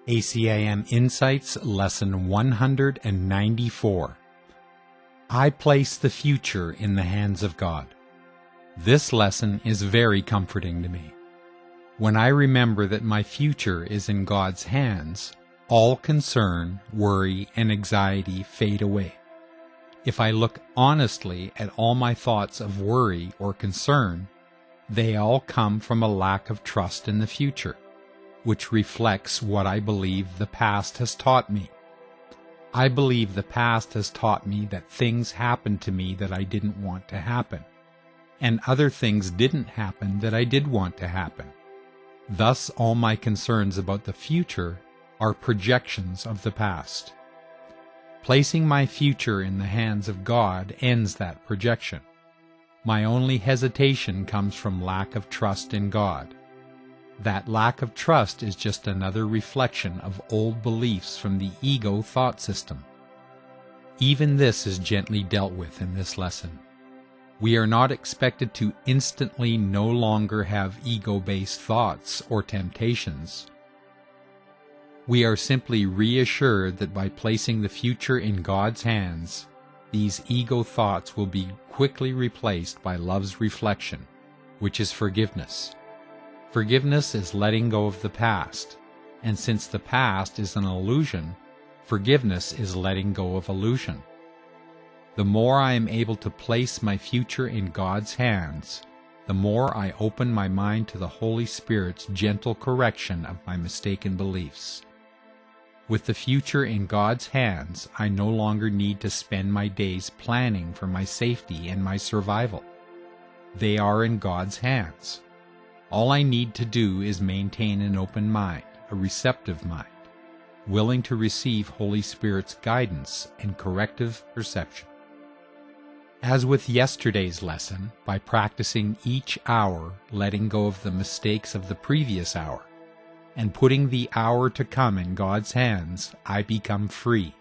ACIM Insights Lesson 194. I place the future in the hands of God. This lesson is very comforting to me. When I remember that my future is in God's hands, all concern, worry, and anxiety fade away. If I look honestly at all my thoughts of worry or concern, they all come from a lack of trust in the future, which reflects what I believe the past has taught me. I believe the past has taught me that things happened to me that I didn't want to happen, and other things didn't happen that I did want to happen. Thus, all my concerns about the future are projections of the past. Placing my future in the hands of God ends that projection. My only hesitation comes from lack of trust in God. That lack of trust is just another reflection of old beliefs from the ego thought system. Even this is gently dealt with in this lesson. We are not expected to instantly no longer have ego-based thoughts or temptations. We are simply reassured that by placing the future in God's hands, these ego thoughts will be quickly replaced by love's reflection, which is forgiveness. Forgiveness is letting go of the past, and since the past is an illusion, forgiveness is letting go of illusion. The more I am able to place my future in God's hands, the more I open my mind to the Holy Spirit's gentle correction of my mistaken beliefs. With the future in God's hands, I no longer need to spend my days planning for my safety and my survival. They are in God's hands. All I need to do is maintain an open mind, a receptive mind, willing to receive Holy Spirit's guidance and corrective perception. As with yesterday's lesson, by practicing each hour letting go of the mistakes of the previous hour, and putting the hour to come in God's hands, I become free.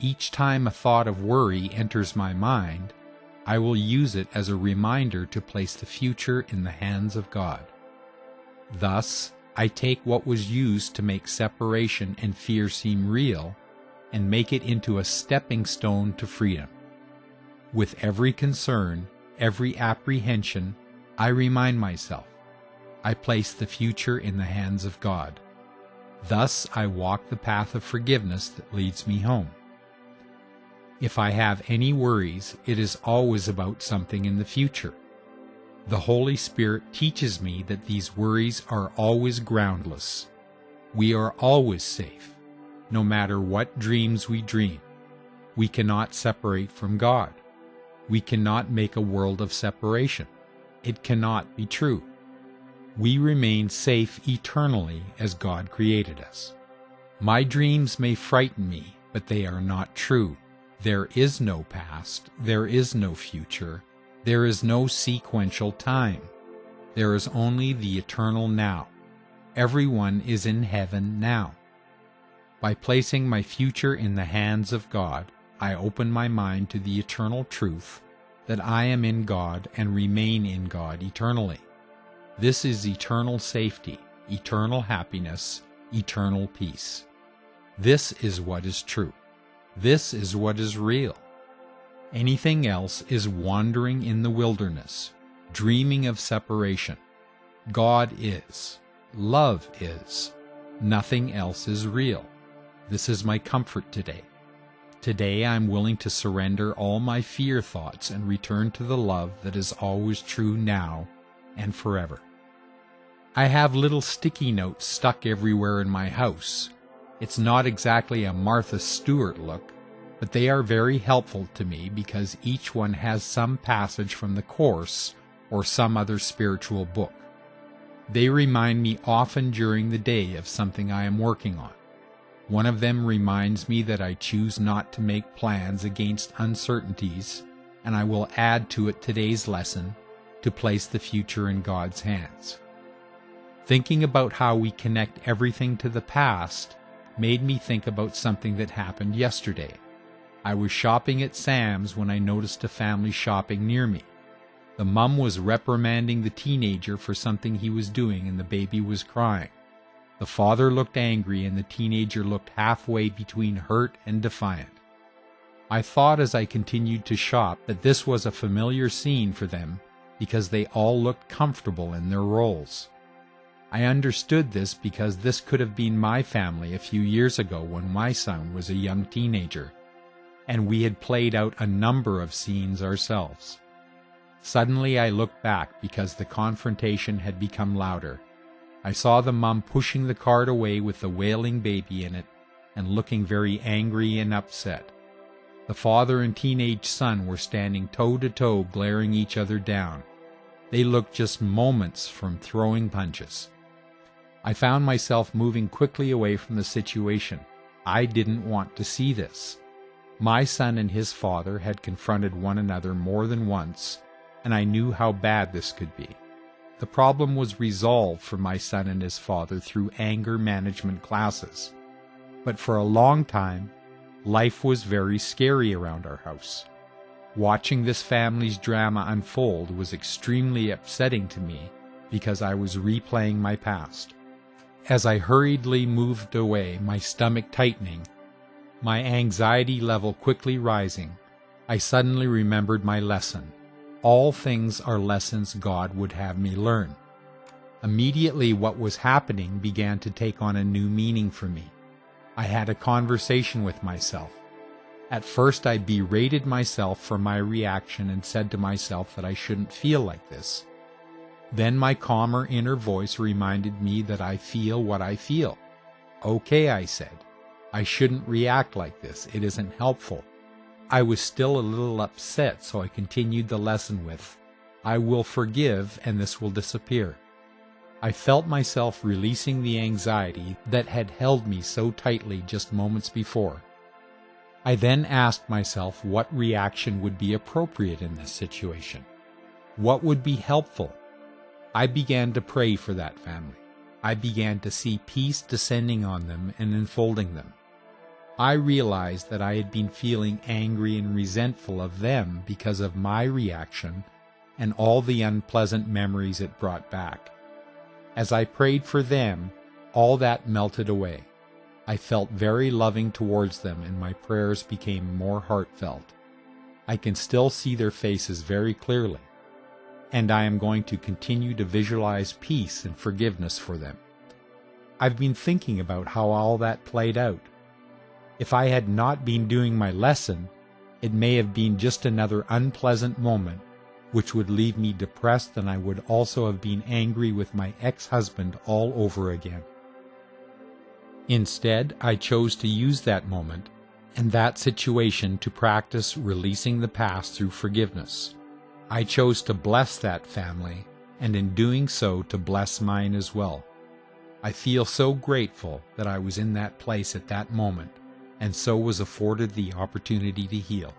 Each time a thought of worry enters my mind, I will use it as a reminder to place the future in the hands of God. Thus, I take what was used to make separation and fear seem real and make it into a stepping stone to freedom. With every concern, every apprehension, I remind myself, I place the future in the hands of God. Thus, I walk the path of forgiveness that leads me home. If I have any worries, it is always about something in the future. The Holy Spirit teaches me that these worries are always groundless. We are always safe, no matter what dreams we dream. We cannot separate from God. We cannot make a world of separation. It cannot be true. We remain safe eternally as God created us. My dreams may frighten me, but they are not true. There is no past, there is no future, there is no sequential time. There is only the eternal now. Everyone is in heaven now. By placing my future in the hands of God, I open my mind to the eternal truth that I am in God and remain in God eternally. This is eternal safety, eternal happiness, eternal peace. This is what is true. This is what is real. Anything else is wandering in the wilderness, dreaming of separation. God is. Love is. Nothing else is real. This is my comfort today. Today I am willing to surrender all my fear thoughts and return to the love that is always true now and forever. I have little sticky notes stuck everywhere in my house. It's not exactly a Martha Stewart look, but they are very helpful to me because each one has some passage from the Course or some other spiritual book. They remind me often during the day of something I am working on. One of them reminds me that I choose not to make plans against uncertainties, and I will add to it today's lesson to place the future in God's hands. Thinking about how we connect everything to the past made me think about something that happened yesterday. I was shopping at Sam's when I noticed a family shopping near me. The mum was reprimanding the teenager for something he was doing and the baby was crying. The father looked angry and the teenager looked halfway between hurt and defiant. I thought as I continued to shop that this was a familiar scene for them because they all looked comfortable in their roles. I understood this because this could have been my family a few years ago when my son was a young teenager, and we had played out a number of scenes ourselves. Suddenly I looked back because the confrontation had become louder. I saw the mum pushing the cart away with the wailing baby in it and looking very angry and upset. The father and teenage son were standing toe-to-toe, glaring each other down. They looked just moments from throwing punches. I found myself moving quickly away from the situation. I didn't want to see this. My son and his father had confronted one another more than once, and I knew how bad this could be. The problem was resolved for my son and his father through anger management classes. But for a long time, life was very scary around our house. Watching this family's drama unfold was extremely upsetting to me because I was replaying my past. As I hurriedly moved away, my stomach tightening, my anxiety level quickly rising, I suddenly remembered my lesson. All things are lessons God would have me learn. Immediately what was happening began to take on a new meaning for me. I had a conversation with myself. At first I berated myself for my reaction and said to myself that I shouldn't feel like this. Then my calmer inner voice reminded me that I feel what I feel. Okay, I said. I shouldn't react like this. It isn't helpful. I was still a little upset, so I continued the lesson with, I will forgive and this will disappear. I felt myself releasing the anxiety that had held me so tightly just moments before. I then asked myself what reaction would be appropriate in this situation. What would be helpful? I began to pray for that family. I began to see peace descending on them and enfolding them. I realized that I had been feeling angry and resentful of them because of my reaction and all the unpleasant memories it brought back. As I prayed for them, all that melted away. I felt very loving towards them and my prayers became more heartfelt. I can still see their faces very clearly, and I am going to continue to visualize peace and forgiveness for them. I've been thinking about how all that played out. If I had not been doing my lesson, it may have been just another unpleasant moment which would leave me depressed, and I would also have been angry with my ex-husband all over again. Instead, I chose to use that moment and that situation to practice releasing the past through forgiveness. I chose to bless that family, and in doing so to bless mine as well. I feel so grateful that I was in that place at that moment, and so was afforded the opportunity to heal.